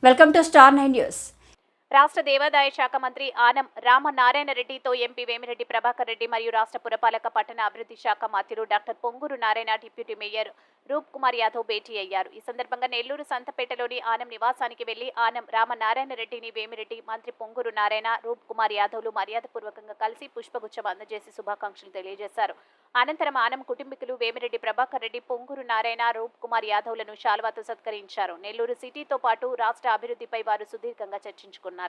Welcome to star 9 news. రాష్ట్ర దేవాదాయ శాఖ మంత్రి ఆనం రామనారాయణ రెడ్డితో ఎంపీ వేమిరెడ్డి ప్రభాకర్ రెడ్డి మరియు రాష్ట్ర పురపాలక పట్టణ అభివృద్ధి శాఖ మంత్రులు doctor Ponguru Narayana, deputy mayor Roop Kumar Yadav భేటీ అయ్యారు. ఈ సందర్భంగా నెల్లూరు సంతపేటలోని ఆనం నివాసానికి వెళ్లి ఆనం రామనారాయణ రెడ్డిని వేమిరెడ్డి, మంత్రి పొంగూరు నారాయణ, రూప్ కుమార్ యాదవ్లు మర్యాదపూర్వకంగా కలిసి పుష్పగుచ్చం అందజేసి శుభాకాంక్షలు తెలియజేశారు. అనంతరం ఆనం కుటుంబీకులు వేమిరెడ్డి ప్రభాకర్ రెడ్డి, పొంగూరు నారాయణ, రూప్ కుమార్ యాదవ్లను శాలువాతో సత్కరించారు. నెల్లూరు సిటీతో పాటు రాష్ట్ర అభివృద్ధిపై వారు సుదీర్ఘంగా చర్చించుకున్నారు.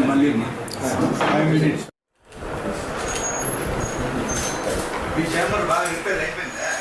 మళ్ళీ 5 minutes. ఈ ఛాంబర్ బాగా